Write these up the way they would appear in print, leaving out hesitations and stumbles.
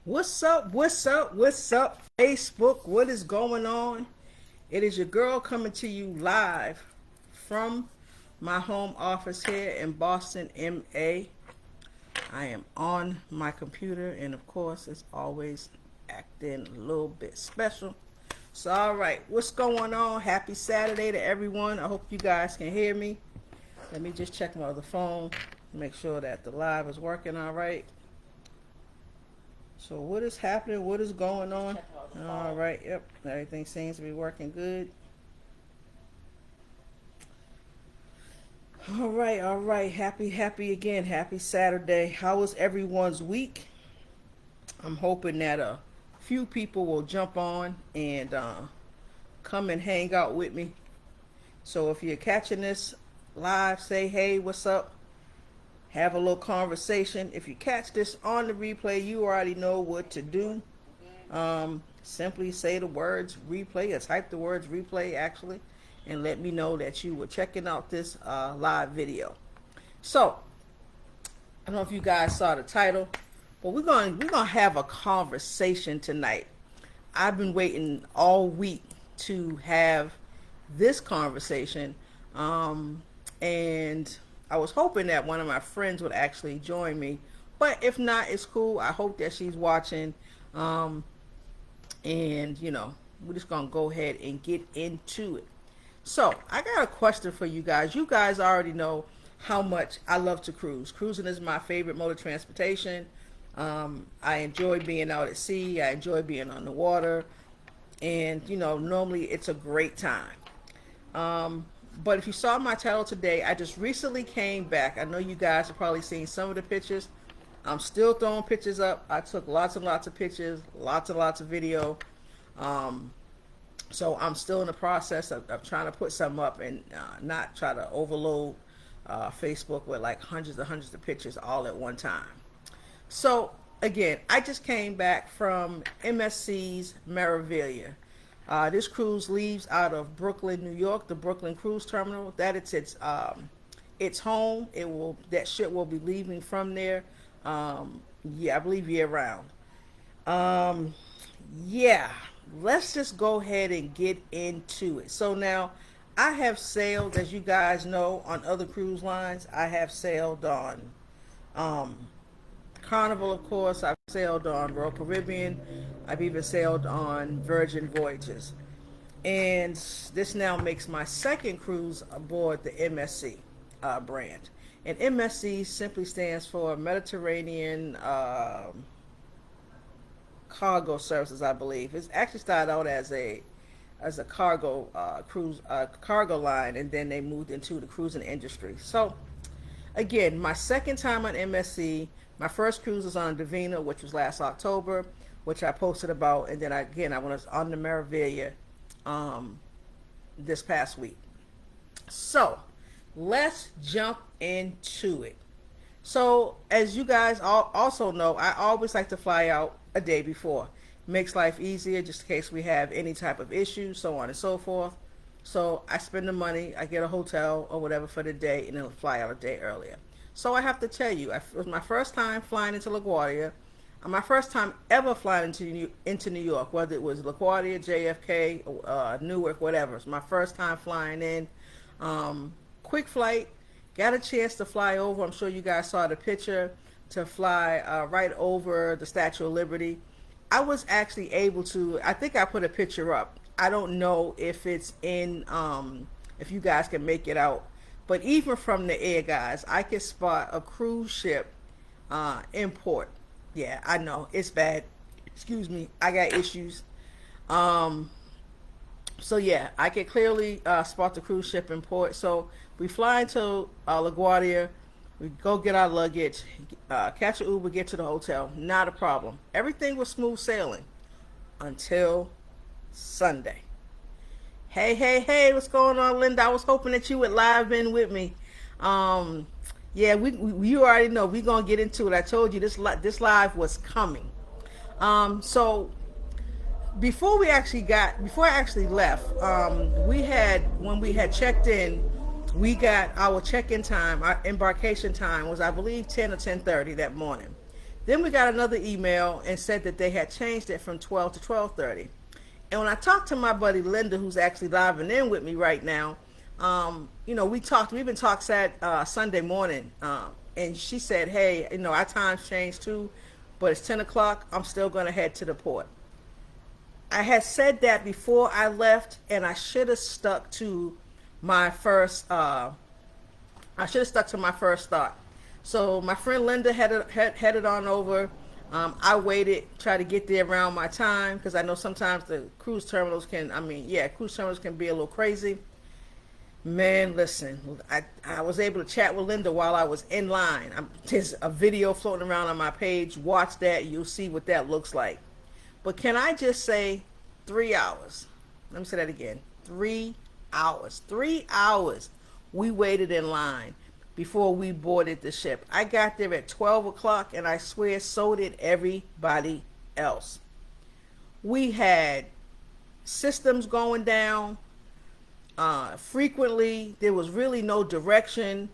What's up? What's up? What's up, Facebook? What is going on? It is your girl coming to you live from my home office here in Boston, MA. I am on my computer, and of course, it's always acting a little bit special. So, all right, what's going on? Happy Saturday to everyone. I hope you guys can hear me. Let me just check my other phone, make sure that the live is working all right. So what is happening? What is going on? All right, yep, everything seems to be working good. All right. Happy again. Happy Saturday. How was everyone's week? I'm hoping that a few people will jump on and come and hang out with me. So if you're catching this live, say hey, what's up? Have a little conversation. If you catch this on the replay, you already know what to do. Simply say the words replay or type the words replay actually, and let me know that you were checking out this live video. So I don't know if you guys saw the title, but we're gonna have a conversation tonight. I've been waiting all week to have this conversation, and I was hoping that one of my friends would actually join me, but if not, it's cool. I hope that she's watching, and we're just gonna go ahead and get into it. So I got a question for you guys. You guys already know how much I love to cruise. Cruising is my favorite mode of transportation. I enjoy being out at sea. I enjoy being on the water, and normally it's a great time. But if you saw my title today, I just recently came back. I know you guys have probably seen some of the pictures. I'm still throwing pictures up. I took lots and lots of pictures, lots and lots of video. So I'm still in the process of trying to put some up and not try to overload Facebook with like hundreds and hundreds of pictures all at one time. So again, I just came back from MSC's Meraviglia. This cruise leaves out of Brooklyn, New York, the Brooklyn Cruise Terminal. That it's home. That ship will be leaving from there. I believe year round. Yeah, let's just go ahead and get into it. So now, I have sailed, as you guys know, on other cruise lines. I have sailed on Carnival, of course. I've sailed on Royal Caribbean. I've even sailed on Virgin Voyages. And this now makes my second cruise aboard the MSC brand. And MSC simply stands for Mediterranean Cargo Services, I believe. It's actually started out as a cargo cruise cargo line, and then they moved into the cruising industry. So again, my second time on MSC. My first cruise was on Divina, which was last October, which I posted about, and then I was on the Meraviglia this past week. So let's jump into it. So as you guys also know, I always like to fly out a day before. Makes life easier just in case we have any type of issue, so on and so forth. So I spend the money, I get a hotel or whatever for the day, and then fly out a day earlier. So I have to tell you, it was my first time flying into LaGuardia. My first time ever flying into New York, whether it was LaGuardia, JFK, Newark, whatever. It's my first time flying in. Quick flight. Got a chance to fly over. I'm sure you guys saw the picture, to fly right over the Statue of Liberty. I was actually able to, I think I put a picture up. I don't know if it's in, if you guys can make it out. But even from the air, guys, I can spot a cruise ship in port. Yeah, I know. It's bad. Excuse me. I got issues. So, yeah, I can clearly spot the cruise ship in port. So, we fly into LaGuardia. We go get our luggage, catch an Uber, get to the hotel. Not a problem. Everything was smooth sailing until Sunday. Hey, what's going on, Linda? I was hoping that you would live in with me. Yeah, you already know we're gonna get into it. I told you this live was coming. So before I actually left, when we had checked in, we got our check-in time, our embarkation time was, I believe, 10 or 10:30 that morning. Then we got another email and said that they had changed it from 12 to 12:30. And when I talked to my buddy Linda, who's actually diving in with me right now, we've been talking Sunday morning, and she said, hey, our time's changed too, but it's 10 o'clock. I'm still going to head to the port. I had said that before I left, and I should have stuck to my first thought. So my friend Linda headed on over. I waited, tried to get there around my time, because I know sometimes the cruise terminals can be a little crazy. Man, listen, I was able to chat with Linda while I was in line. There's a video floating around on my page. Watch that. You'll see what that looks like. But can I just say 3 hours? Let me say that again. 3 hours. 3 hours we waited in line before we boarded the ship. I got there at 12 o'clock, and I swear so did everybody else. We had systems going down. Frequently, there was really no direction.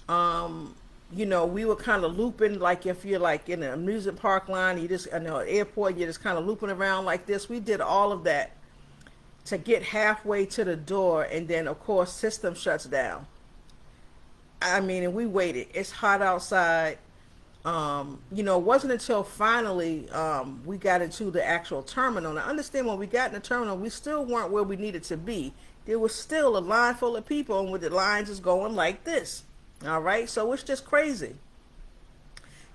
We were kind of looping, like if you're like in an amusement park line, airport, you're just kind of looping around like this. We did all of that to get halfway to the door, and then of course system shuts down. And we waited. It's hot outside. It wasn't until finally we got into the actual terminal. Now understand, when we got in the terminal, we still weren't where we needed to be. There was still a line full of people, and with the lines is going like this. All right, so it's just crazy.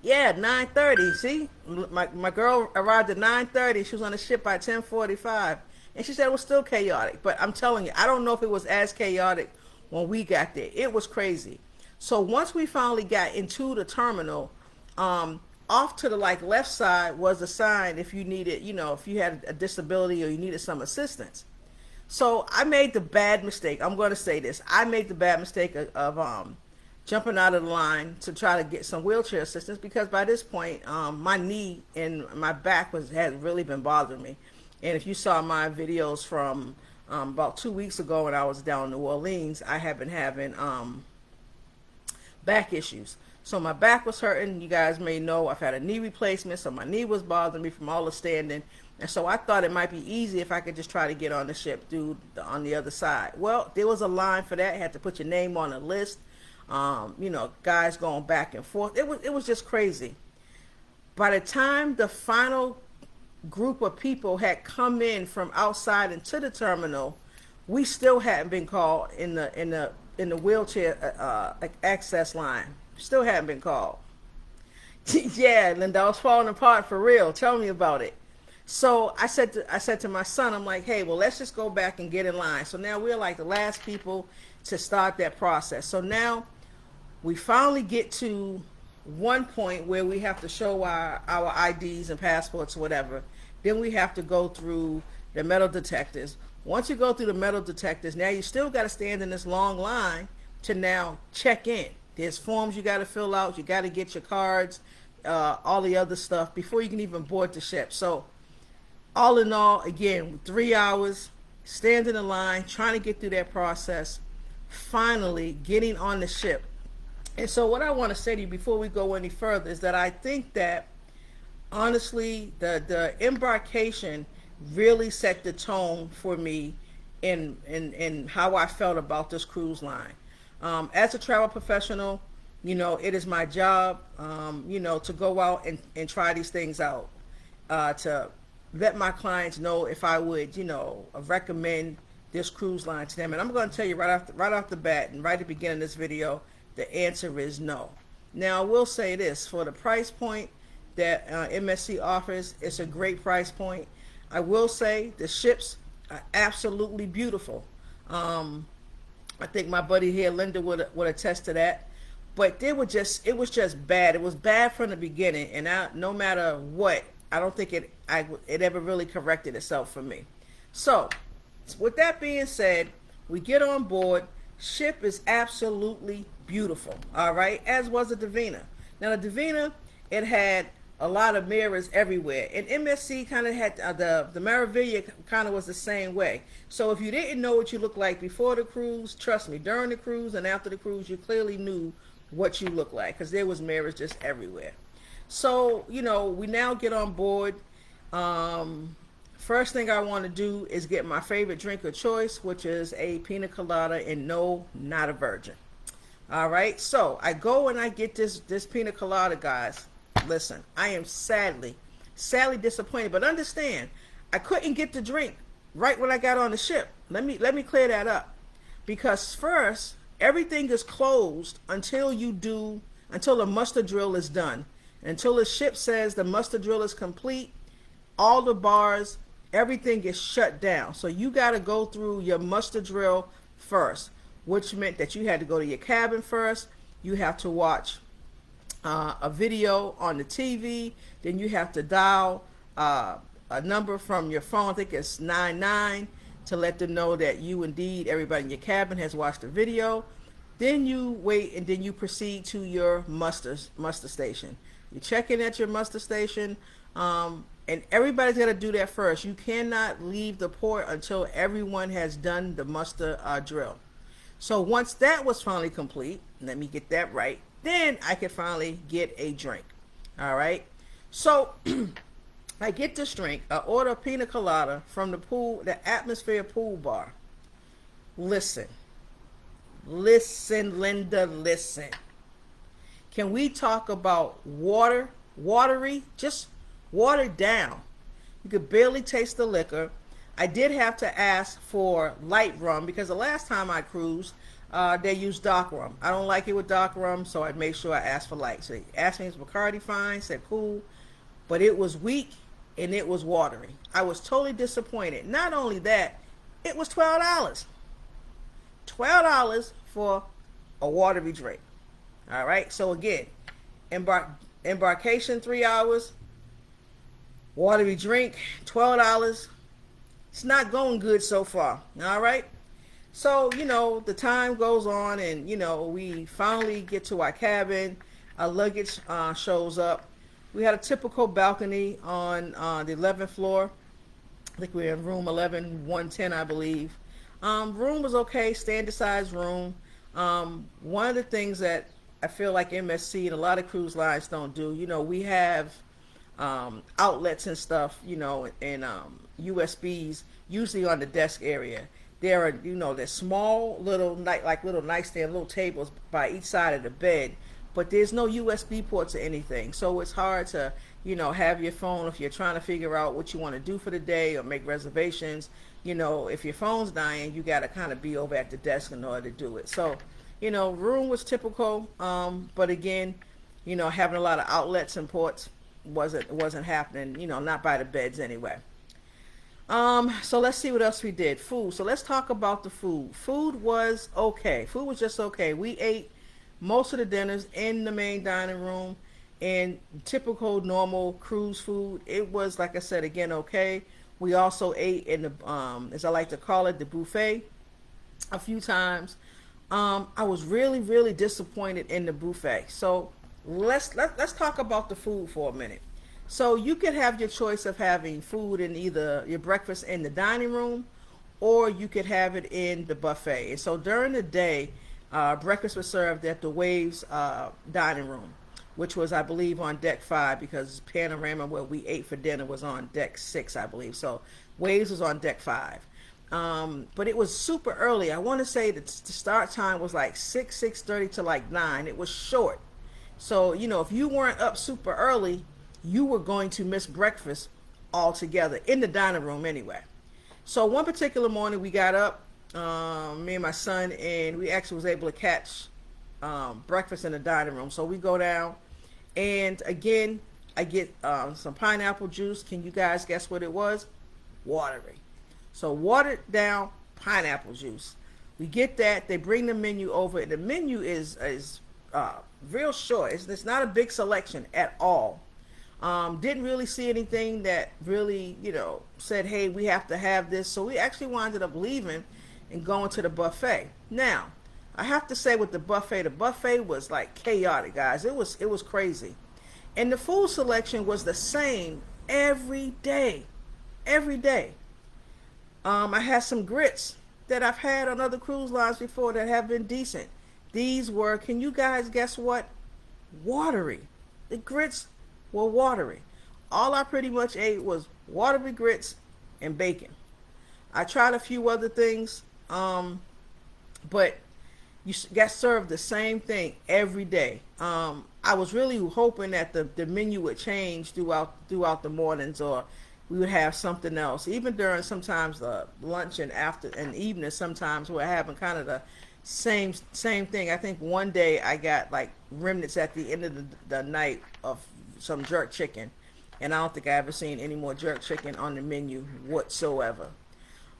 Yeah, 9:30. See, my girl arrived at 9:30. She was on the ship by 10:45, and she said it was still chaotic. But I'm telling you, I don't know if it was as chaotic when we got there. It was crazy. So once we finally got into the terminal, off to the left side was a sign if you needed, if you had a disability or you needed some assistance. So I made the bad mistake. I'm going to say this. I made the bad mistake of jumping out of the line to try to get some wheelchair assistance, because by this point, my knee and my back had really been bothering me. And if you saw my videos from about 2 weeks ago when I was down in New Orleans, I have been having back issues. So my back was hurting. You guys may know I've had a knee replacement, so my knee was bothering me from all the standing. And so I thought it might be easy if I could just try to get on the ship on the other side. Well, there was a line for that. You had to put your name on a list. Guys going back and forth. It was just crazy. By the time the final group of people had come in from outside into the terminal, we still hadn't been called in the wheelchair access line. Still hadn't been called. Yeah, Linda, I was falling apart for real. Tell me about it. So I said to my son, I'm like, hey, well, let's just go back and get in line. So now we're like the last people to start that process. So now we finally get to one point where we have to show our IDs and passports or whatever. Then we have to go through the metal detectors. Once you go through the metal detectors, now you still got to stand in this long line to now check in. There's forms you got to fill out. You got to get your cards, all the other stuff before you can even board the ship. So all in all, again, 3 hours, standing in line, trying to get through that process, finally getting on the ship. And so what I want to say to you before we go any further is that I think that, honestly, the embarkation really set the tone for me in how I felt about this cruise line. As a travel professional, it is my job, to go out and try these things out, to let my clients know if I would, recommend this cruise line to them. And I'm going to tell you right off the bat and right at the beginning of this video, the answer is no. Now, I will say this, for the price point that MSC offers, it's a great price point. I will say the ships are absolutely beautiful. I think my buddy here, Linda, would attest to that. But it was just bad. It was bad from the beginning, and no matter what, I don't think it ever really corrected itself for me. So, with that being said, we get on board. Ship is absolutely beautiful, all right, as was the Divina. Now, the Divina, it had a lot of mirrors everywhere, and MSC kind of had the Meraviglia kind of was the same way. So if you didn't know what you looked like before the cruise, trust me, during the cruise and after the cruise, you clearly knew what you looked like, because there was mirrors just everywhere. So, we now get on board. Um, First thing I want to do is get my favorite drink of choice, which is a pina colada, and no, not a virgin. All right, so I go and I get this pina colada, guys. Listen, I am sadly disappointed, but understand, I couldn't get the drink right when I got on the ship. Let me clear that up, because first everything is closed until the muster drill is done. Until the ship says the muster drill is complete, all the bars, everything is shut down. So you got to go through your muster drill first, which meant that you had to go to your cabin first. You have to watch a video on the TV. Then you have to dial a number from your phone. I think it's 99, to let them know that you indeed, everybody in your cabin, has watched the video. Then you wait, and then you proceed to your muster station. You check in at your muster station, and everybody's got to do that first. You cannot leave the port until everyone has done the muster drill. So once that was finally complete, let me get that right, then I could finally get a drink. All right. So I get this drink. I order a pina colada from the Atmosphere pool bar. Listen, Linda, listen. Can we talk about watery, just watered down? You could barely taste the liquor. I did have to ask for light rum, because the last time I cruised, they used dark rum. I don't like it with dark rum, so I made sure I asked for light. So they asked me, is Bacardi fine? Said cool, but it was weak and it was watery. I was totally disappointed. Not only that, it was $12. $12 for a watery drink. All right. So again, embarkation 3 hours, watery drink $12. It's not going good so far. All right. So, the time goes on, and, we finally get to our cabin. Our luggage shows up. We had a typical balcony on the 11th floor. I think we were in room 110, I believe. Room was okay, standard size room. One of the things that I feel like MSC and a lot of cruise lines don't do, we have outlets and stuff, and USBs usually on the desk area. There are, there's small little little nightstand, little tables by each side of the bed, but there's no USB ports or anything. So it's hard to, have your phone if you're trying to figure out what you want to do for the day or make reservations. If your phone's dying, you got to kind of be over at the desk in order to do it. So, room was typical, but again, having a lot of outlets and ports wasn't happening. Not by the beds anyway. So let's see what else we did. Food. So let's talk about the food. Food was okay. Food was just okay. We ate most of the dinners in the main dining room, and typical normal cruise food. It was, like I said, again, okay. We also ate in the, as I like to call it, the buffet a few times. I was really, really disappointed in the buffet. So let's talk about the food for a minute. So you could have your choice of having food in either your breakfast in the dining room, or you could have it in the buffet. And so during the day, breakfast was served at the Waves dining room, which was, I believe, on deck 5, because Panorama, where we ate for dinner, was on deck 6, I believe. So Waves was on deck 5. But it was super early. I want to say that the start time was like 6:30 to like 9. It was short. So, if you weren't up super early, you were going to miss breakfast altogether, in the dining room anyway. So one particular morning we got up, me and my son, and we actually was able to catch breakfast in the dining room. So we go down, and again, I get some pineapple juice. Can you guys guess what it was? Watery. So watered down pineapple juice. We get that. They bring the menu over, and the menu is real short. It's not a big selection at all. Didn't really see anything that really, said, hey, we have to have this. So we actually wound up leaving and going to the buffet. Now, I have to say, with the buffet was like chaotic, guys. It was crazy. And the food selection was the same every day. Every day. I had some grits that I've had on other cruise lines before that have been decent. These were, can you guys guess what? Watery. The grits were watery. All I pretty much ate was watery grits and bacon. I tried a few other things, but you got served the same thing every day. I was really hoping that the menu would change throughout the mornings, or we would have something else. Even during sometimes the lunch and after and evening, sometimes we're having kind of the same thing. I think one day I got like remnants at the end of the night of some jerk chicken, and I don't think I ever seen any more jerk chicken on the menu whatsoever.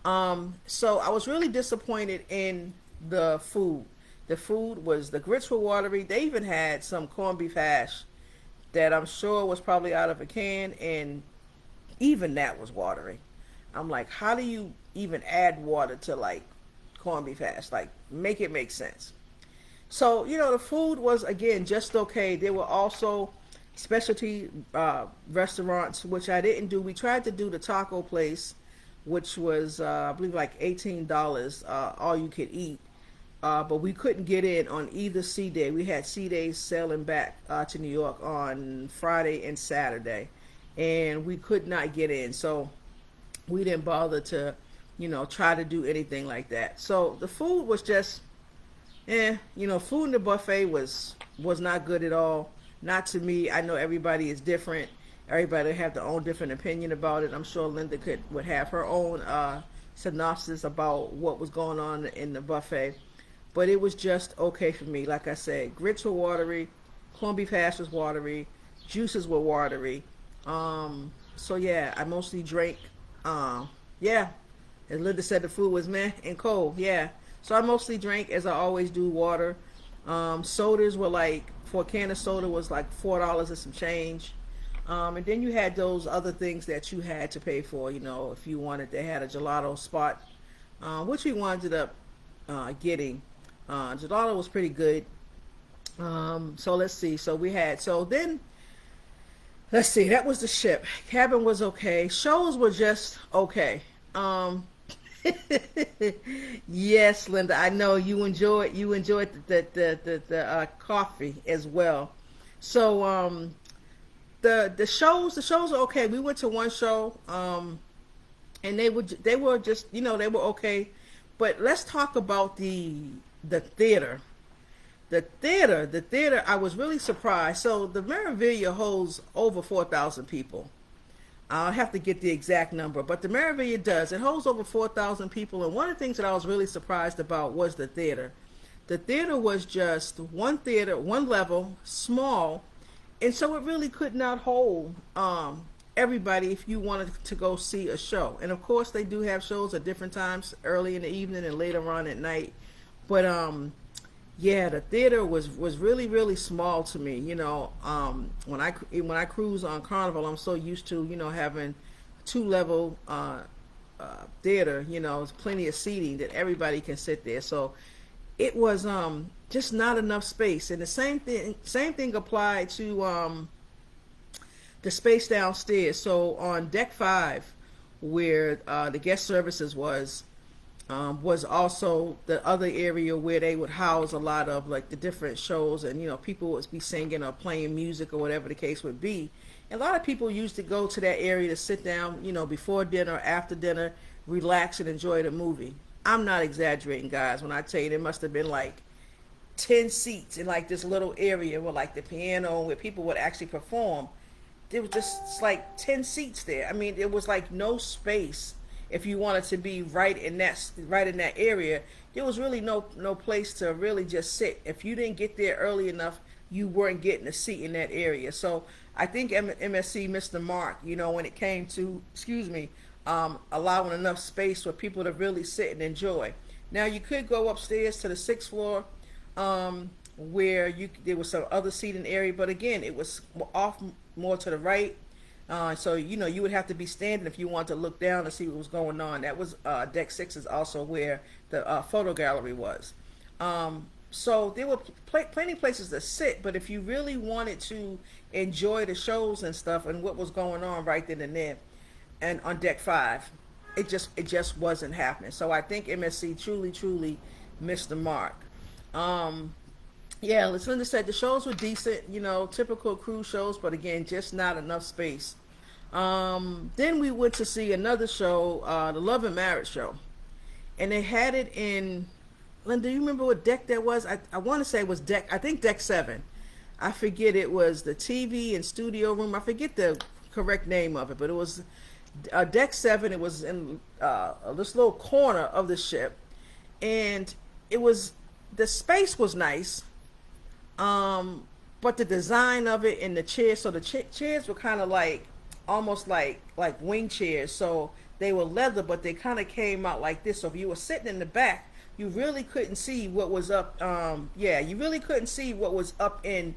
So I was really disappointed in the food. The grits were watery. They even had some corned beef hash that I'm sure was probably out of a can, and even that was watery. I'm like, how do you even add water to like corned beef hash? Like, make it make sense. So, the food was, again, just okay. There were also specialty restaurants, which I didn't do. We tried to do the taco place, which was, I believe, like $18, all you could eat. But we couldn't get in on either C day. We had C days sailing back to New York on Friday and Saturday, and we could not get in. So we didn't bother to, try to do anything like that. So the food was just, food in the buffet was not good at all. Not to me. I know everybody is different. Everybody have their own different opinion about it. I'm sure Linda would have her own synopsis about what was going on in the buffet. But it was just okay for me. Like I said, grits were watery, corned beef hash was watery, juices were watery. So yeah, I mostly drank. Yeah, as Linda said, the food was meh and cold. Yeah, so I mostly drank, as I always do, water. Sodas were like, for a can of soda was like $4 and some change. And then you had those other things that you had to pay for. If you wanted, they had a gelato spot, which we wound up getting. Gelato was pretty good. So let's see. Let's see. That was the ship. Cabin was okay. Shows were just okay. Yes, Linda, I know you enjoyed the coffee as well. So the shows are okay. We went to one show, and they were just, they were okay. But let's talk about the theater. The theater, I was really surprised. So the Meraviglia holds over 4,000 people. I'll have to get the exact number, but the Meraviglia does. It holds over 4,000 people, and one of the things that I was really surprised about was the theater. The theater was just one theater, one level, small, and so it really could not hold everybody if you wanted to go see a show. And of course, they do have shows at different times, early in the evening and later on at night. But yeah, the theater was really really small to me. When I cruise on Carnival, I'm so used to having two level theater. There's plenty of seating that everybody can sit there. So it was just not enough space. And the same thing applied to the space downstairs. So on deck 5, where the guest services was also the other area where they would house a lot of like the different shows, and people would be singing or playing music or whatever the case would be. And a lot of people used to go to that area to sit down, before dinner, after dinner, relax and enjoy the movie. I'm not exaggerating, guys, when I tell you there must have been like 10 seats in like this little area with like the piano where people would actually perform. There was just like 10 seats there. I mean, it was like no space. If you wanted to be right in that area, there was really no place to really just sit. If you didn't get there early enough, you weren't getting a seat in that area. So I think MSC missed the mark, when it came to, allowing enough space for people to really sit and enjoy. Now you could go upstairs to the 6th floor, where there was some other seating area, but again, it was off more to the right. So you would have to be standing if you wanted to look down to see what was going on. That was deck 6 is also where the photo gallery was. So there were plenty of places to sit, but if you really wanted to enjoy the shows and stuff and what was going on right then and there, and on deck 5, it just wasn't happening. So I think MSC truly missed the mark. Yeah, as Linda said, the shows were decent, typical cruise shows, but again, just not enough space. Then we went to see another show, the Love and Marriage show, and they had it in. Linda, do you remember what deck that was? I want to say it was deck. I think deck 7. I forget, it was the TV and studio room. I forget the correct name of it, but it was deck 7. It was in this little corner of the ship, and it was the space was nice, but the design of it and the chairs. So the chairs were kind of like almost like wing chairs. So they were leather, but they kind of came out like this. So if you were sitting in the back, you really couldn't see what was up. Yeah, you really couldn't see what was up in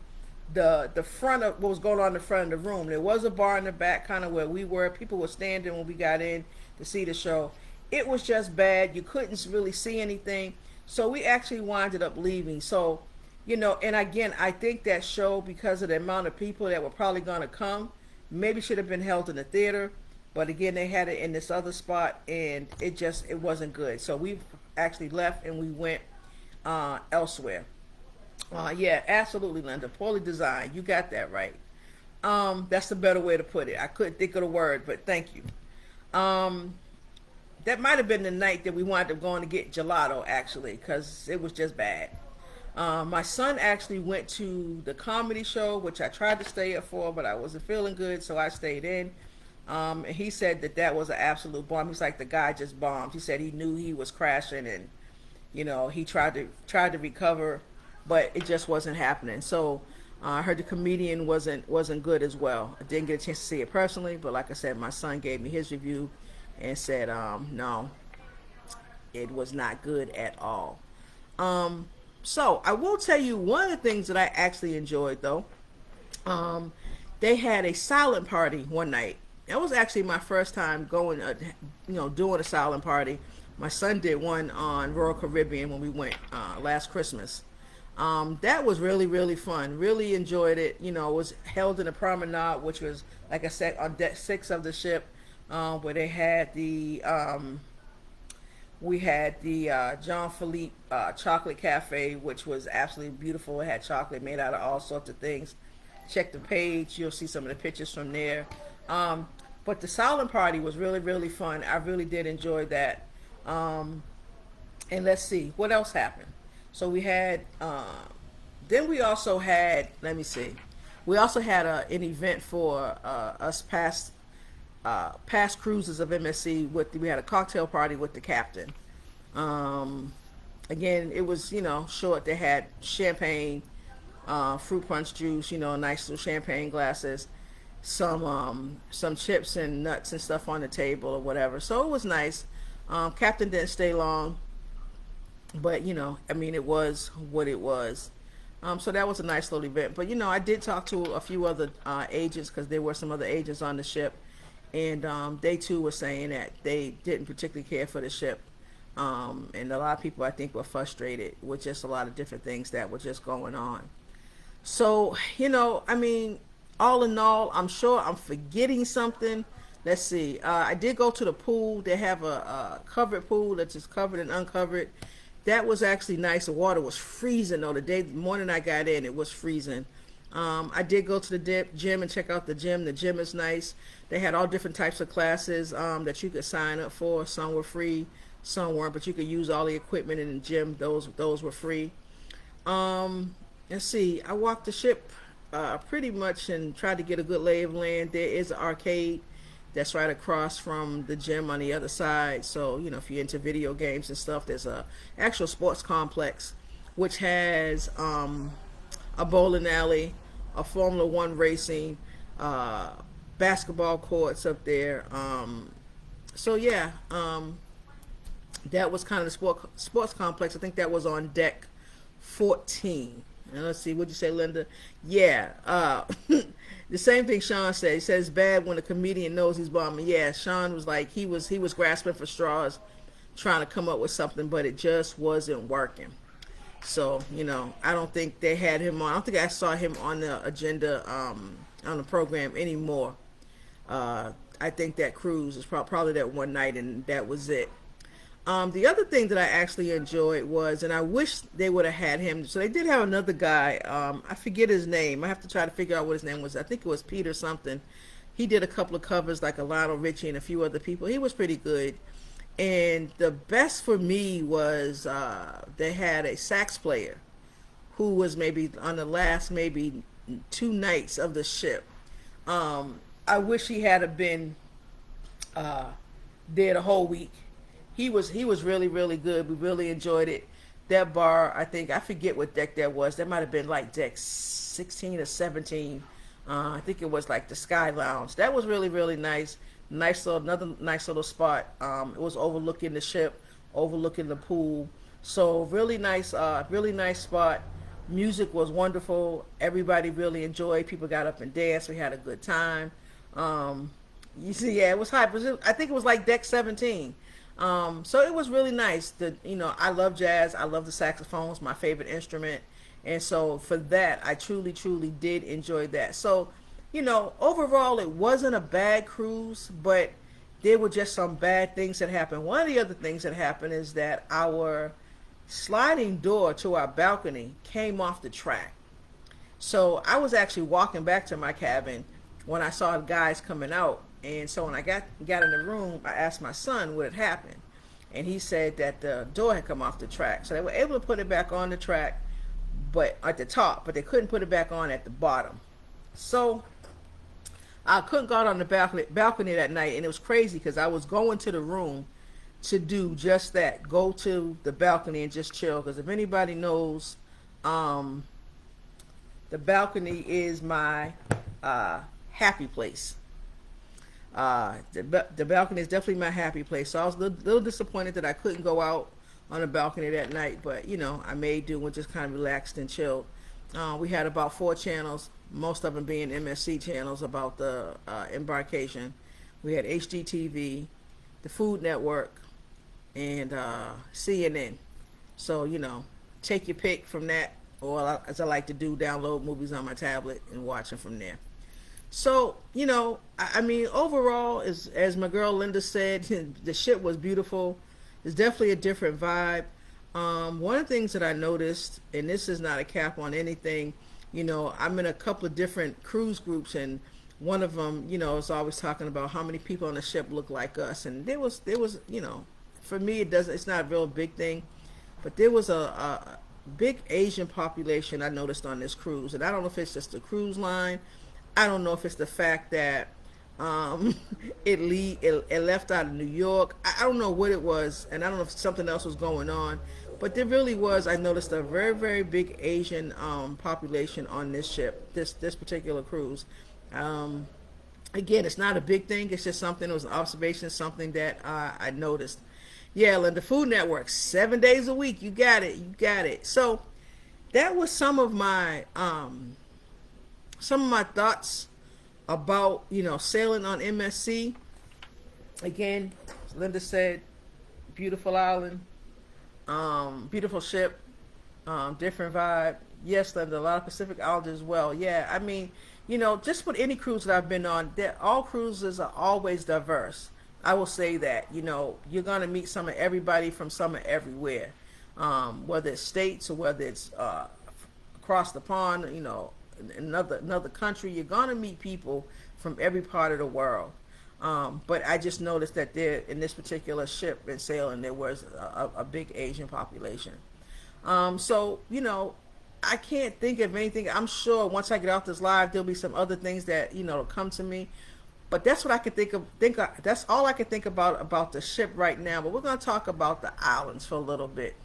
the front of what was going on in the front of the room. There was a bar in the back, kind of where we were. People were standing when we got in to see the show. It was just bad. You couldn't really see anything. So we actually winded up leaving. So, and again, I think that show, because of the amount of people that were probably going to come, maybe should have been held in the theater. But again, they had it in this other spot, and it wasn't good. So we actually left and we went elsewhere. Yeah, absolutely, Linda. Poorly designed. You got that right. That's the better way to put it. I couldn't think of the word, but thank you. That might have been the night that we wound up going to get gelato, actually, because it was just bad. My son actually went to the comedy show, which I tried to stay up for, but I wasn't feeling good, so I stayed in. And he said that was an absolute bomb. He's like, the guy just bombed. He said he knew he was crashing, and he tried to recover, but it just wasn't happening. So I heard the comedian wasn't good as well. I didn't get a chance to see it personally, but like I said, my son gave me his review and said, no, it was not good at all. So I will tell you one of the things that I actually enjoyed, though. They had a silent party one night. That was actually my first time going, doing a silent party. My son did one on Royal Caribbean when we went last Christmas. That was really, really fun. Really enjoyed it. It was held in a promenade, which was, like I said, on deck 6 of the ship, where they had we had the John Philippe Chocolate Cafe, which was absolutely beautiful. It had chocolate made out of all sorts of things. Check the page. You'll see some of the pictures from there. But the silent party was really, really fun. I really did enjoy that. And let's see, what else happened? So we had, then we also had, let me see. We also had an event for us past cruises of MSC. We had a cocktail party with the captain. Again, it was, short. They had champagne, fruit punch juice, nice little champagne glasses, some chips and nuts and stuff on the table or whatever. So it was nice. Captain didn't stay long, but it was what it was. So that was a nice little event. But I did talk to a few other agents, because there were some other agents on the ship, and they too were saying that they didn't particularly care for the ship. And a lot of people, I think, were frustrated with just a lot of different things that were just going on. So, all in all, I'm sure I'm forgetting something. Let's see. I did go to the pool. They have a covered pool that's just covered and uncovered. That was actually nice. The water was freezing, though. The morning I got in, it was freezing. I did go to the gym and check out the gym. The gym is nice. They had all different types of classes that you could sign up for. Some were free, some weren't, but you could use all the equipment in the gym. Those were free. Let's see. I walked the ship pretty much and tried to get a good lay of land. There is an arcade that's right across from the gym on the other side. So, if you're into video games and stuff, there's a actual sports complex which has a bowling alley, a Formula One racing, basketball courts up there. So yeah, that was kind of the sports complex. I think that was on deck 14. And let's see, what'd you say, Linda? Yeah, the same thing Sean said. He says it's bad when a comedian knows he's bombing. Yeah, Sean was like, he was grasping for straws, trying to come up with something, but it just wasn't working. So, I don't think they had him on. I don't think I saw him on the agenda, on the program anymore. I think that cruise was probably that one night, and that was it. The other thing that I actually enjoyed was, and I wish they would have had him. So they did have another guy. I forget his name. I have to try to figure out what his name was. I think it was Peter something. He did a couple of covers like a Lionel Richie and a few other people. He was pretty good. And the best for me was they had a sax player who was maybe on the last maybe 2 nights of the ship. I wish he had been there the whole week. He was really really good. We really enjoyed it. That bar, I forget what deck that was. That might have been like deck 16 or 17. I think it was like the Sky Lounge. That was really really nice. Another nice little spot. It was overlooking the ship, overlooking the pool. So really nice spot. Music was wonderful. Everybody really enjoyed. People got up and danced. We had a good time. You see, yeah, it was hype. I think it was like deck 17. So it was really nice. I love jazz. I love the saxophone. It's my favorite instrument. And so for that, I truly, truly did enjoy that. So, overall, it wasn't a bad cruise, but there were just some bad things that happened. One of the other things that happened is that our sliding door to our balcony came off the track. So I was actually walking back to my cabin when I saw the guys coming out. And so when I got in the room, I asked my son what had happened. And he said that the door had come off the track. So they were able to put it back on the track, but at the top, but they couldn't put it back on at the bottom. So I couldn't go out on the balcony that night, and it was crazy because I was going to the room to do just that, go to the balcony and just chill. Because if anybody knows, the balcony is my happy place. The balcony is definitely my happy place. So I was a little disappointed that I couldn't go out on the balcony that night, but I made do and just kind of relaxed and chilled. We had about 4 channels, most of them being MSC channels about the embarkation. We had HGTV, the Food Network, and CNN. So take your pick from that, or as I like to do, download movies on my tablet and watch them from there. So I mean, overall, as my girl Linda said, the ship was beautiful. It's definitely a different vibe. One of the things that I noticed, and this is not a cap on anything, I'm in a couple of different cruise groups, and one of them, is always talking about how many people on the ship look like us. And there was, for me, it's not a real big thing, but there was a big Asian population I noticed on this cruise. And I don't know if it's just the cruise line. I don't know if it's the fact that it left out of New York. I don't know what it was, and I don't know if something else was going on, but there really was. I noticed a very very big Asian population on this ship, this particular cruise. Again, it's not a big thing. It's just something. It was an observation, something that I noticed. Yeah, and the Food Network, 7 days a week. You got it. So that was some of my thoughts about sailing on MSC. Again, Linda said, beautiful island, beautiful ship, different vibe. Yes, Linda, a lot of Pacific Islanders as well. Yeah, I mean, just with any cruise that I've been on, all cruises are always diverse. I will say that. You're gonna meet some of everybody from some of everywhere, whether it's states or whether it's across the pond. Another country, you're gonna meet people from every part of the world. But I just noticed that there, in this particular ship and sailing, there was a big Asian population. So I can't think of anything. I'm sure once I get off this live, there'll be some other things that come to me. But that's what I can think of. That's all I can think about the ship right now. But we're gonna talk about the islands for a little bit.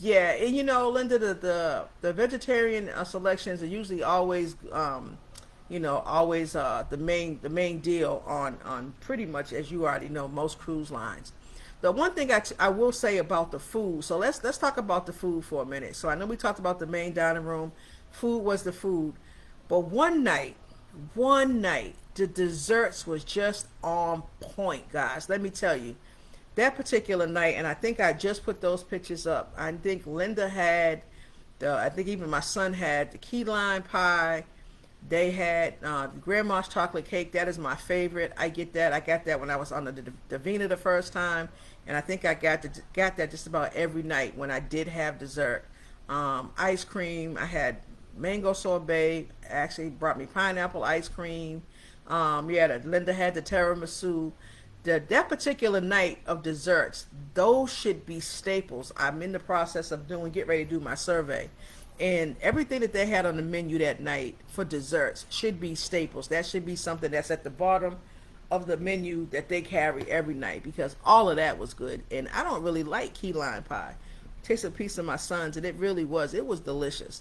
Yeah, and Linda, the vegetarian selections are usually always, always the main deal on pretty much, as you already know, most cruise lines. The one thing I will say about the food, so let's talk about the food for a minute. So I know we talked about the main dining room, food was the food, but one night, the desserts was just on point, guys. Let me tell you. That particular night, and I think I just put those pictures up. I think Linda had, I think even my son had the key lime pie. They had grandma's chocolate cake. That is my favorite. I get that. I got that when I was on the Divina the first time, and I think I got that just about every night when I did have dessert. Ice cream. I had mango sorbet. Actually brought me pineapple ice cream. Yeah, Linda had the tiramisu. That particular night of desserts, those should be staples. I'm in the process of get ready to do my survey, and everything that they had on the menu that night for desserts should be staples. That should be something that's at the bottom of the menu that they carry every night, because all of that was good. And I don't really like key lime pie. Tasted a piece of my son's, and it was delicious.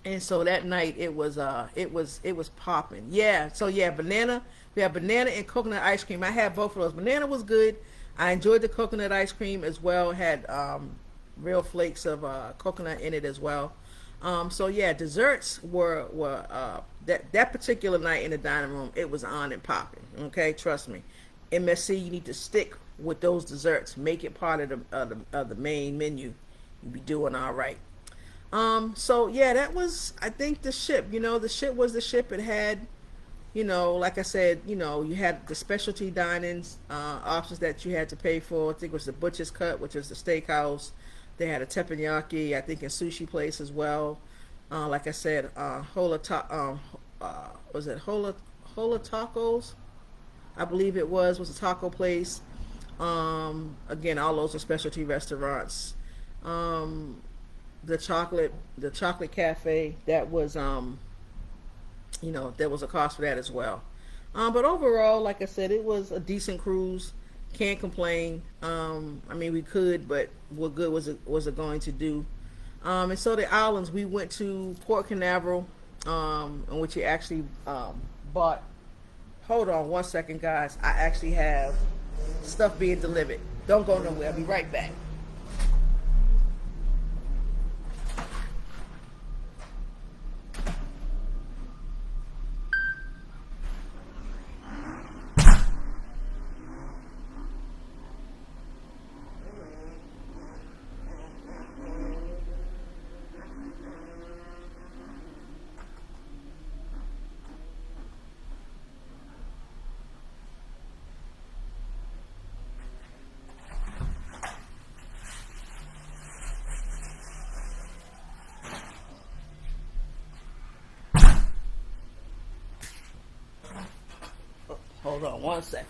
And so that night it was popping. Yeah. So yeah, banana. We have banana and coconut ice cream. I had both of those. Banana was good. I enjoyed the coconut ice cream as well. Had real flakes of coconut in it as well. So yeah, desserts were that particular night in the dining room. It was on and popping. Okay, trust me. MSC, you need to stick with those desserts. Make it part of the main menu. You'll be doing all right. So yeah, that was, I think, the ship. The ship was the ship. It had, like I said, you had the specialty dining options that you had to pay for. I think it was the Butcher's Cut, which is the steakhouse. They had a teppanyaki, I think, a sushi place as well. Like I said, was it Hola Tacos? I believe it was a taco place. Again, all those are specialty restaurants. The chocolate cafe, that was there was a cost for that as well. But overall, like I said, it was a decent cruise. Can't complain. I mean, we could, but what good was it going to do? And so the islands, we went to Port Canaveral, in which you actually bought. Hold on one second, guys. I actually have stuff being delivered. Don't go nowhere. I'll be right back. Hold on one second.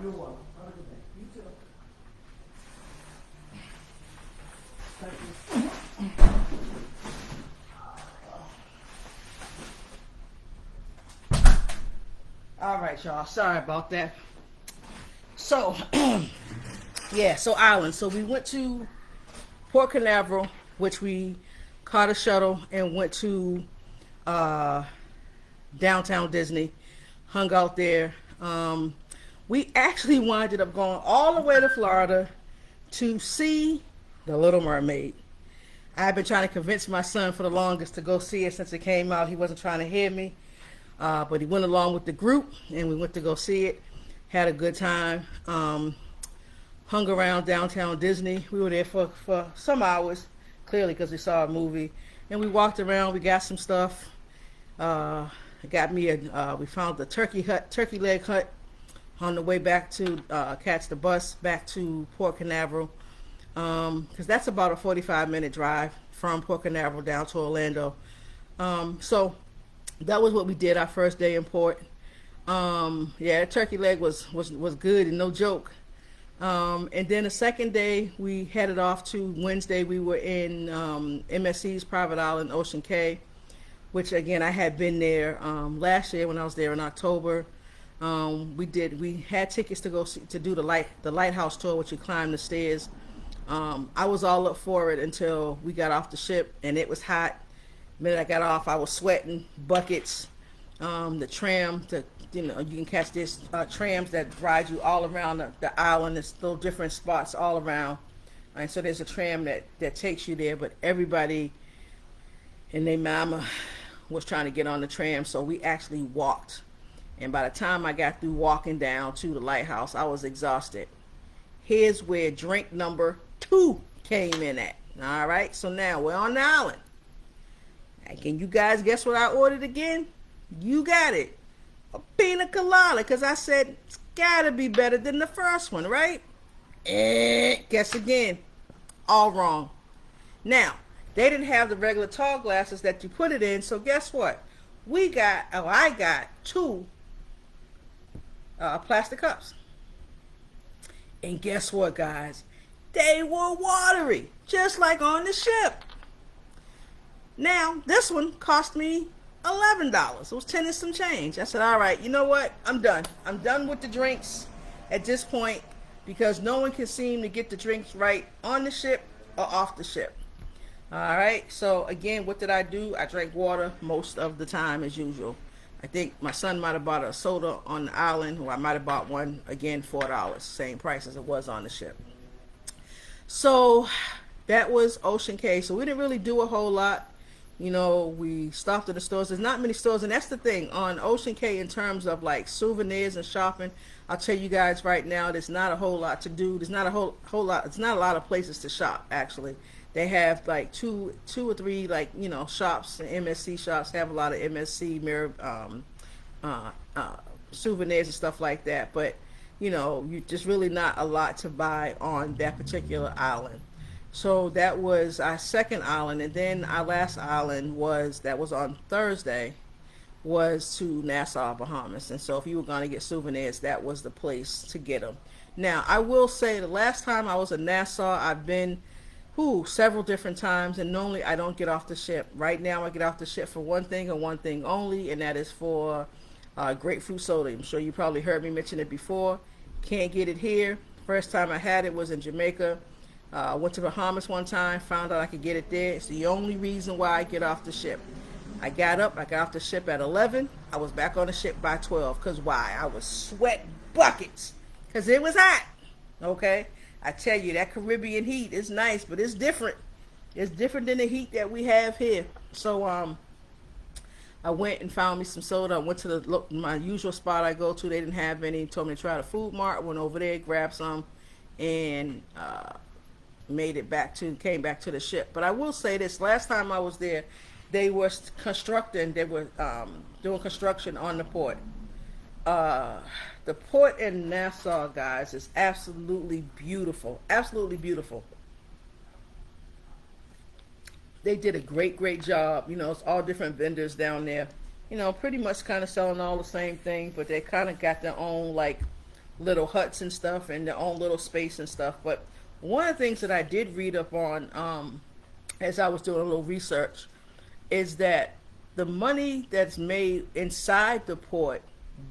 You're welcome. Have a good day. You too. Thank you. All right, y'all. Sorry about that. So, yeah, so islands. So we went to Port Canaveral, which we caught a shuttle and went to downtown Disney, hung out there. We actually winded up going all the way to Florida to see The Little Mermaid. I've been trying to convince my son for the longest to go see it since it came out. He wasn't trying to hear me, but he went along with the group, and we went to go see it. Had a good time. Hung around downtown Disney. We were there for some hours, clearly because we saw a movie. And we walked around. We got some stuff. We found the turkey leg hut on the way back to catch the bus back to Port Canaveral, because that's about a 45-minute drive from Port Canaveral down to Orlando. So that was what we did our first day in port. Yeah, the turkey leg was good and no joke. And then the second day we headed off to Wednesday. We were in MSC's private island, Ocean Cay, which again I had been there last year when I was there in October. We had tickets to go to do the lighthouse tour, which you climb the stairs. I was all up for it until we got off the ship, and it was hot. The minute I got off, I was sweating buckets. The tram, you can catch this trams that ride you all around the island. There's little different spots all around. And so there's a tram that takes you there, but everybody and their mama was trying to get on the tram, so we actually walked. And by the time I got through walking down to the lighthouse, I was exhausted. Here's where drink number 2 came in at. All right, so now we're on the island. And can you guys guess what I ordered again? You got it. A pina colada, because I said it's gotta be better than the first one, right? Guess again. All wrong. Now, they didn't have the regular tall glasses that you put it in, so guess what? I got 2 plastic cups. And guess what, guys? They were watery, just like on the ship. Now, this one cost me $11. It was 10 and some change. I said, all right, you know what? I'm done. I'm done with the drinks at this point because no one can seem to get the drinks right on the ship or off the ship. All right, so again, what did I do? I drank water most of the time as usual. I think my son might have bought a soda on the island, or I might have bought one, again, $4, same price as it was on the ship. So that was Ocean Cay. So we didn't really do a whole lot. We stopped at the stores. There's not many stores, and that's the thing on Ocean Cay in terms of like souvenirs and shopping. I'll tell you guys right now, there's not a whole lot to do. There's not a whole lot. It's not a lot of places to shop, actually. They have like two or three shops. MSC shops have a lot of MSC souvenirs and stuff like that. But you just really not a lot to buy on that particular island. So that was our second island, and then our last island was on Thursday, was to Nassau, Bahamas. And so if you were going to get souvenirs, that was the place to get them. Now I will say the last time I was in Nassau, I've been several different times, and normally I don't get off the ship. Right now I get off the ship for one thing and one thing only, and that is for grapefruit soda. I'm sure you probably heard me mention it before. Can't get it here. First time I had it was in Jamaica. Went to Bahamas one time, found out I could get it there. It's the only reason why I get off the ship. I got off the ship at 11. I was back on the ship by 12. Because why? I was sweat buckets. Because it was hot. Okay? I tell you, that Caribbean heat is nice, but it's different. It's different than the heat that we have here. So I went and found me some soda. I went to my usual spot I go to. They didn't have any. Told me to try the food mart. Went over there, grabbed some, and came back to the ship. But I will say this: last time I was there, they were constructing. They were doing construction on the port. The port in Nassau, guys, is absolutely beautiful. Absolutely beautiful. They did a great job. It's all different vendors down there. Pretty much kind of selling all the same thing, but they kind of got their own like little huts and stuff and their own little space and stuff. But one of the things that I did read up on as I was doing a little research is that the money that's made inside the port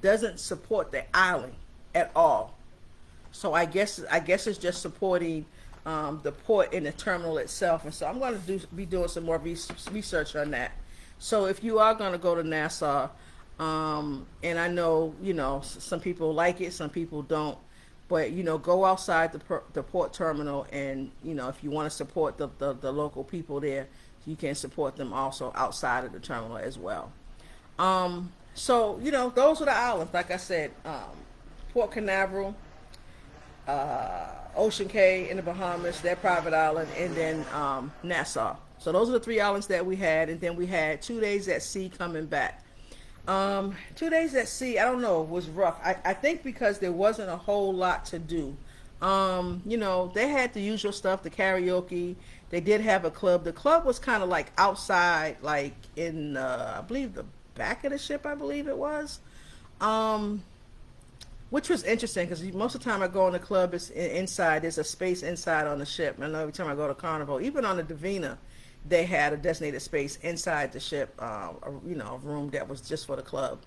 doesn't support the island at all. So I guess it's just supporting the port and the terminal itself. And so I'm going to be doing some more research on that. So if you are going to go to Nassau, and I know some people like it, some people don't, but go outside the port terminal, and if you want to support the local people there, you can support them also outside of the terminal as well. So those are the islands. Like I said, Port Canaveral, Ocean Cay in the Bahamas, their private island, and then Nassau. So those are the 3 islands that we had, and then we had 2 days at sea coming back. 2 days at sea, I don't know, was rough. I think because there wasn't a whole lot to do. They had the usual stuff, the karaoke. They did have a club. The club was kind of like outside, like in, I believe, the back of the ship, I believe it was. Which was interesting because most of the time I go in the club, it's inside. There's a space inside on the ship. I know every time I go to Carnival, even on the Divina, they had a designated space inside the ship, a room that was just for the club.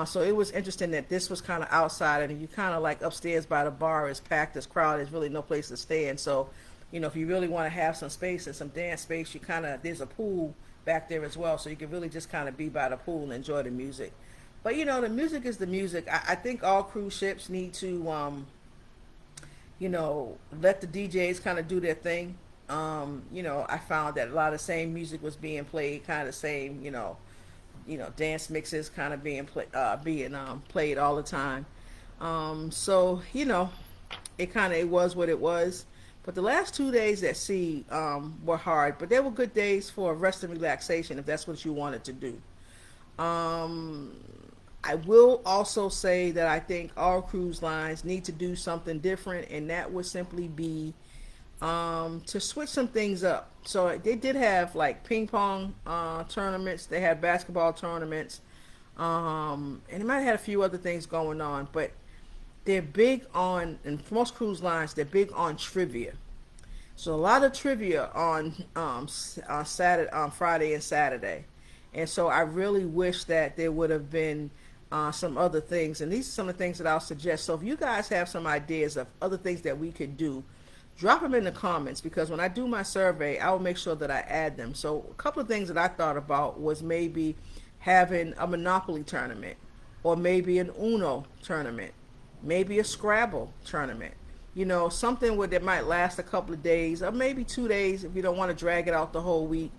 So it was interesting that this was kind of outside, and you kind of like upstairs by the bar is packed, it's crowded, there's really no place to stand. So, if you really want to have some space and some dance space, there's a pool back there as well, so you can really just kind of be by the pool and enjoy the music. But the music is the music. I think all cruise ships need to let the DJs kind of do their thing. I found that a lot of the same music was being played, kind of the same, dance mixes kind of being played all the time. So it kind of it was what it was. But the last 2 days at sea were hard, but they were good days for rest and relaxation if that's what you wanted to do. Um, I will also say that I think all cruise lines need to do something different, and that would simply be to switch some things up. So they did have like ping pong tournaments, they had basketball tournaments, and they might have had a few other things going on, but they're big on, and for most cruise lines, they're big on trivia. So a lot of trivia on Saturday, on Friday and Saturday, and so I really wish that there would have been some other things. And these are some of the things that I'll suggest. So if you guys have some ideas of other things that we could do, drop them in the comments, because when I do my survey, I will make sure that I add them. So a couple of things that I thought about was maybe having a Monopoly tournament, or maybe an Uno tournament, maybe a Scrabble tournament. Something where that might last a couple of days, or maybe 2 days if you don't want to drag it out the whole week.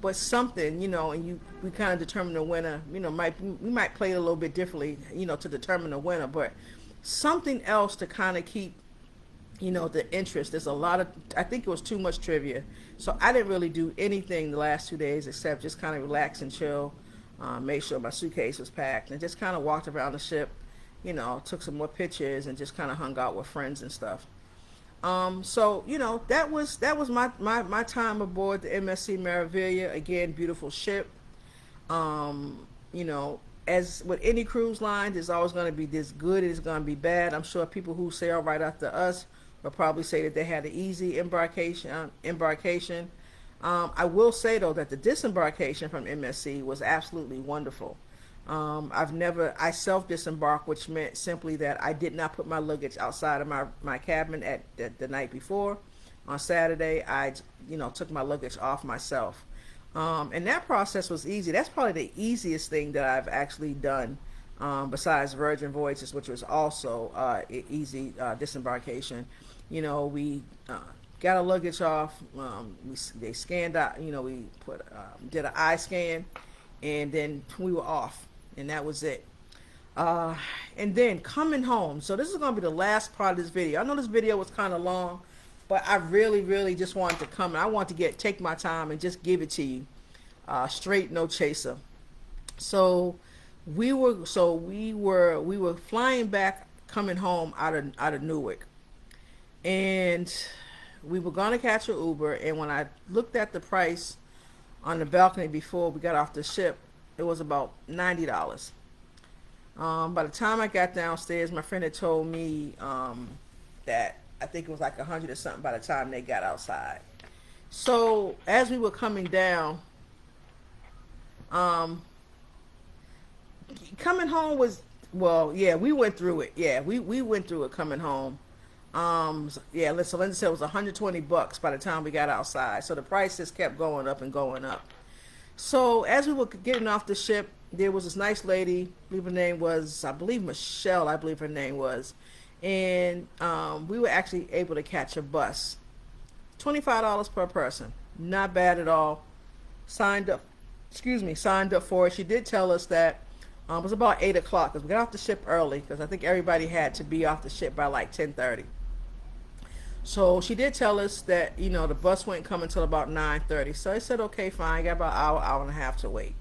But something, and we kind of determine the winner. We might play it a little bit differently, to determine the winner. But something else to kind of keep, the interest. There's a lot of, I think it was too much trivia, so I didn't really do anything the last 2 days except just kind of relax and chill. Made sure my suitcase was packed and just kind of walked around the ship. Took some more pictures and just kind of hung out with friends and stuff. So that was my time aboard the MSC Meraviglia. Again, beautiful ship. As with any cruise line, there's always going to be this good, it's going to be bad. I'm sure people who sail right after us will probably say that they had an easy embarkation. I will say though that the disembarkation from MSC was absolutely wonderful. I self-disembarked, which meant simply that I did not put my luggage outside of my cabin at the night before. On Saturday, I, took my luggage off myself. And that process was easy. That's probably the easiest thing that I've actually done, besides Virgin Voyages, which was also easy disembarkation. We got our luggage off. They scanned out. We did an eye scan, and then we were off. And that was it. And then coming home. So this is going to be the last part of this video. I know this video was kind of long, but I really, really just wanted to come. I want to take my time and just give it to you, straight, no chaser. So we were flying back, coming home out of Newark, and we were going to catch an Uber. And when I looked at the price on the balcony before we got off the ship, it was about $90. By the time I got downstairs, my friend had told me that I think it was like 100 or something by the time they got outside. So as we were coming down, coming home was, well, yeah, we went through it. Yeah, we went through it coming home. So Linda said it was $120 by the time we got outside. So the prices kept going up and going up. So as we were getting off the ship, there was this nice lady, I believe her name was, Michelle, and we were actually able to catch a bus. $25 per person. Not bad at all. Signed up for it. She did tell us that it was about 8 o'clock, because we got off the ship early, because I think everybody had to be off the ship by like 10:30. So she did tell us that, the bus wouldn't come until about 9:30. So I said, okay, fine. I got about an hour and a half to wait.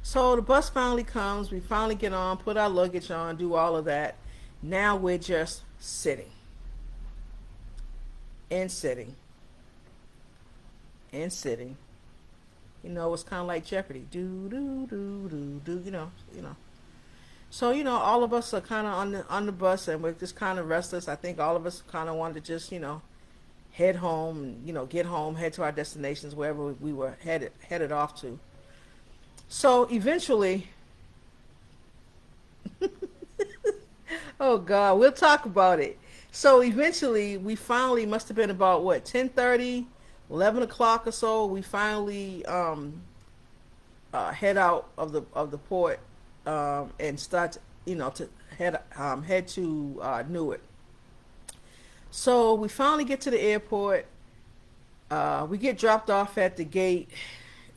So the bus finally comes. We finally get on, put our luggage on, do all of that. Now we're just sitting. And sitting. And sitting. It's kind of like Jeopardy. Do, do, do, do, do, So, all of us are kind of on the bus, and we're just kind of restless. I think all of us kind of wanted to just, head home, and, get home, head to our destinations, wherever we were headed off to. So eventually, oh God, we'll talk about it. So eventually, we finally, must have been about 10:30, 11 o'clock or so. We finally head out of the port, and start, to head to Newark. So we finally get to the airport. We get dropped off at the gate.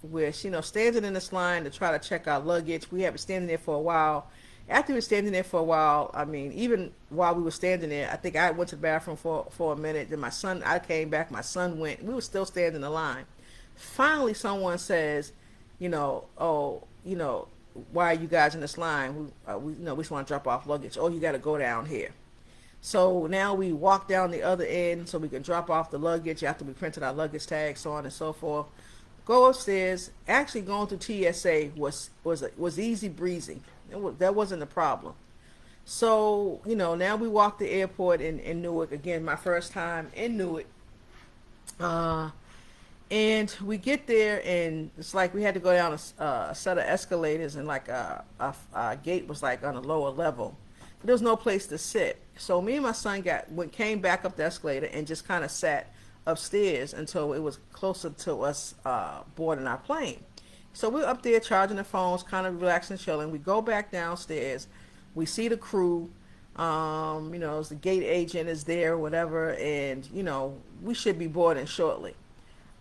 We're, standing in this line to try to check our luggage. We have been standing there for a while. After we were standing there for a while, I mean, even while we were standing there, I think I went to the bathroom for a minute. Then I came back. My son went. We were still standing in the line. Finally, someone says, oh, why are you guys in this line? We just want to drop off luggage. Oh, you got to go down here. So now we walk down the other end so we can drop off the luggage after we printed our luggage tags, so on and so forth. Go upstairs. Actually, going through TSA was easy breezy. That wasn't a problem. So now we walk the airport in Newark again. My first time in Newark. And we get there, and it's like we had to go down a set of escalators, and like a gate was like on a lower level. There was no place to sit. So me and my son came back up the escalator and just kind of sat upstairs until it was closer to us boarding our plane. So we're up there charging the phones, kind of relaxing, chilling. We go back downstairs. We see the crew. The gate agent is there, whatever, and we should be boarding shortly.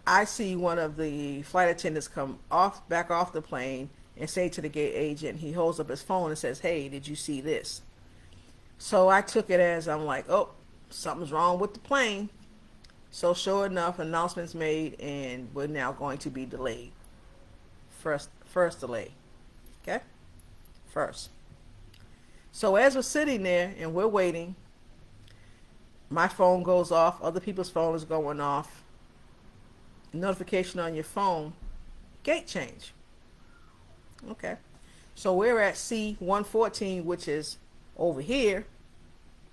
I see one of the flight attendants come back off the plane and say to the gate agent, he holds up his phone and says, "Hey, did you see this?" So I took it as, I'm like, oh, something's wrong with the plane. So sure enough, announcements made, and we're now going to be delayed. First delay. Okay? First. So as we're sitting there and we're waiting, my phone goes off, other people's phone is going off. Notification on your phone, gate change. Okay. So we're at C-114, which is over here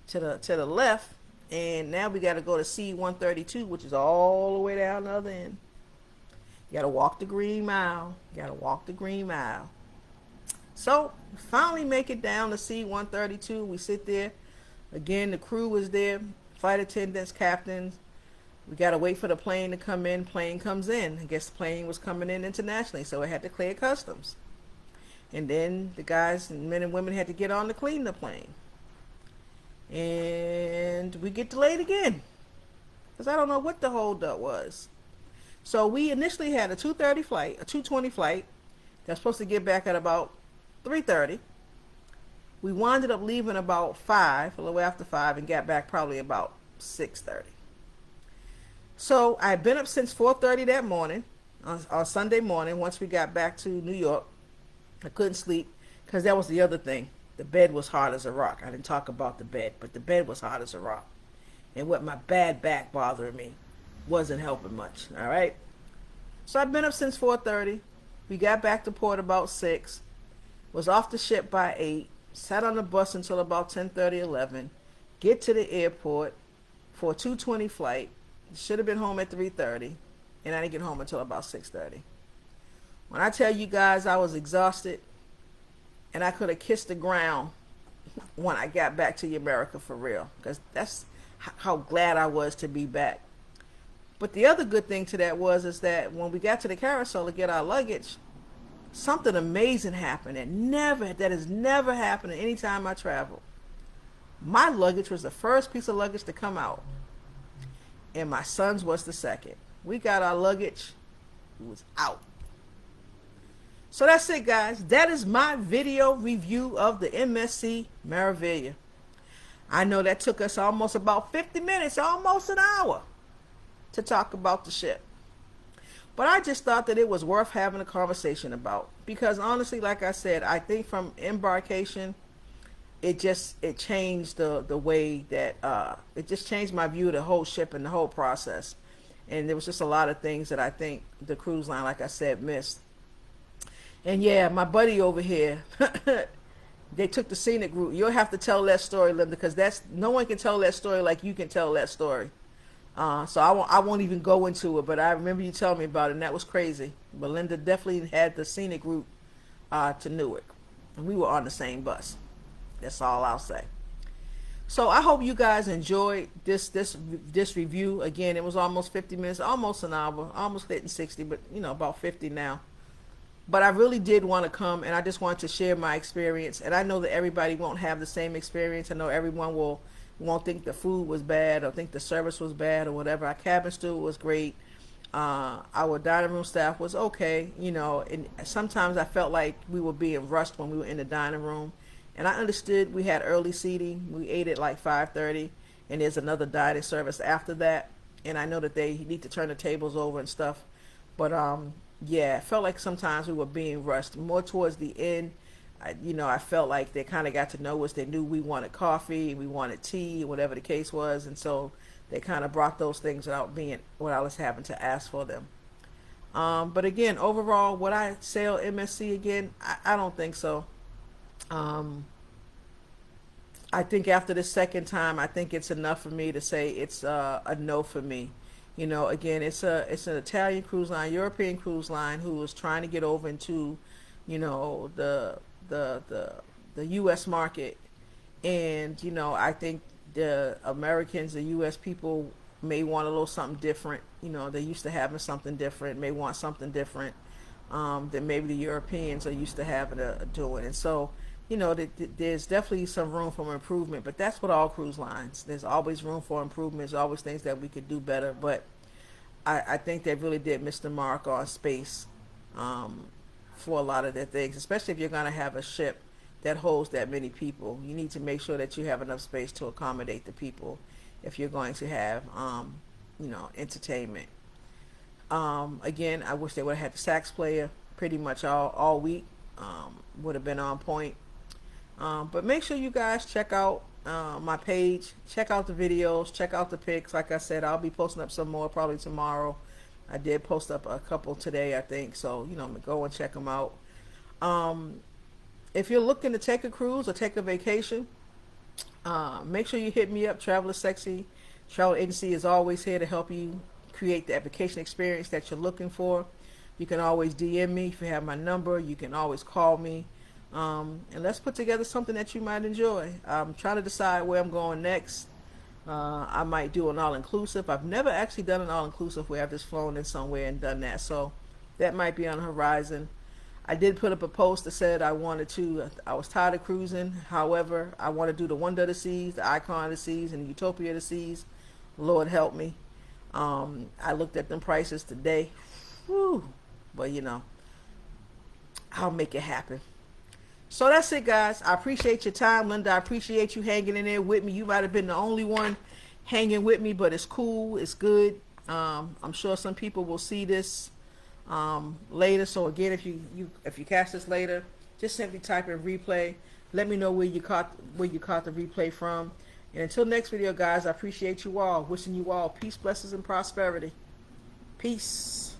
to the left, and now we got to go to C-132, which is all the way down the other end. You got to walk the green mile. So we finally make it down to C-132. We sit there. Again, the crew was there, flight attendants, captains. We got to wait for the plane to come in. Plane comes in. I guess the plane was coming in internationally, so it had to clear customs. And then the guys and men and women had to get on to clean the plane. And we get delayed again, because I don't know what the holdup was. So we initially had a 2:30 flight, a 2:20 flight that's supposed to get back at about 3:30. We wound up leaving about 5, a little after 5, and got back probably about 6:30. So I had been up since 4:30 that morning, on Sunday morning, once we got back to New York. I couldn't sleep, because that was the other thing. The bed was hard as a rock. I didn't talk about the bed, but the bed was hard as a rock. And what my bad back bothering me wasn't helping much, all right? So I've been up since 4:30. We got back to port about 6. Was off the ship by 8. Sat on the bus until about 10:30, 11. Get to the airport for a 2:20 flight. Should have been home at 3:30. And I didn't get home until about 6:30. When I tell you guys I was exhausted, and I could have kissed the ground when I got back to America, for real, because that's how glad I was to be back. But the other good thing to that is that when we got to the carousel to get our luggage, something amazing happened. That has never happened at any time I traveled. My luggage was the first piece of luggage to come out, and my son's was the second. We got our luggage, it was out. So that's it, guys. That is my video review of the MSC Meraviglia. I know that took us almost about 50 minutes, almost an hour, to talk about the ship. But I just thought that it was worth having a conversation about, because honestly, like I said, I think from embarkation, it changed the way that it just changed my view of the whole ship and the whole process. And there was just a lot of things that I think the cruise line, like I said, missed. And yeah, my buddy over here, they took the scenic route. You'll have to tell that story, Linda, because no one can tell that story like you can tell that story. So I won't even go into it, but I remember you telling me about it, and that was crazy. But Linda definitely had the scenic route to Newark, and we were on the same bus. That's all I'll say. So I hope you guys enjoyed this review. Again, it was almost 50 minutes, almost an hour, almost hitting 60, but about 50 now. But I really did want to come, and I just wanted to share my experience. And I know that everybody won't have the same experience. I know everyone won't think the food was bad or think the service was bad or whatever. Our cabin steward was great. Our dining room staff was okay, you know. And sometimes I felt like we were being rushed when we were in the dining room. And I understood we had early seating. We ate at like 5:30, and there's another dining service after that. And I know that they need to turn the tables over and stuff. But yeah, it felt like sometimes we were being rushed. More towards the end, I felt like they kind of got to know us. They knew we wanted coffee, we wanted tea, whatever the case was, and so they kind of brought those things without us having to ask for them. But again, overall, would I sell MSC again? I don't think so. Um, I think after the second time, I think it's enough for me to say it's a no for me. You know, again, it's an Italian cruise line, European cruise line who is trying to get over into, the the the U.S. market, and I think the Americans, the U.S. people may want a little something different. You know, they're used to having something different, may want something different than maybe the Europeans are used to having doing, and so there's definitely some room for improvement, but that's what all cruise lines. There's always room for improvement. There's always things that we could do better, but I think they really did miss the mark on space for a lot of their things, especially if you're going to have a ship that holds that many people. You need to make sure that you have enough space to accommodate the people if you're going to have, entertainment. Again, I wish they would have had the sax player pretty much all week. Would have been on point. But make sure you guys check out my page, check out the videos, check out the pics. Like I said, I'll be posting up some more probably tomorrow. I did post up a couple today, I think. So, go and check them out. If you're looking to take a cruise or take a vacation, make sure you hit me up. Traveler Sexy Travel Agency is always here to help you create the vacation experience that you're looking for. You can always DM me if you have my number. You can always call me. And let's put together something that you might enjoy. I'm trying to decide where I'm going next. I might do an all-inclusive. I've never actually done an all-inclusive where I've just flown in somewhere and done that. So that might be on the horizon. I did put up a post that said I was tired of cruising. However, I want to do the Wonder of the Seas, the Icon of the Seas, and the Utopia of the Seas. Lord help me. I looked at them prices today. Whew. But I'll make it happen. So that's it, guys. I appreciate your time, Linda. I appreciate you hanging in there with me. You might have been the only one hanging with me, but it's cool. It's good. I'm sure some people will see this later. So again, if you catch this later, just simply type in replay. Let me know where you caught the replay from. And until next video, guys, I appreciate you all. Wishing you all peace, blessings, and prosperity. Peace.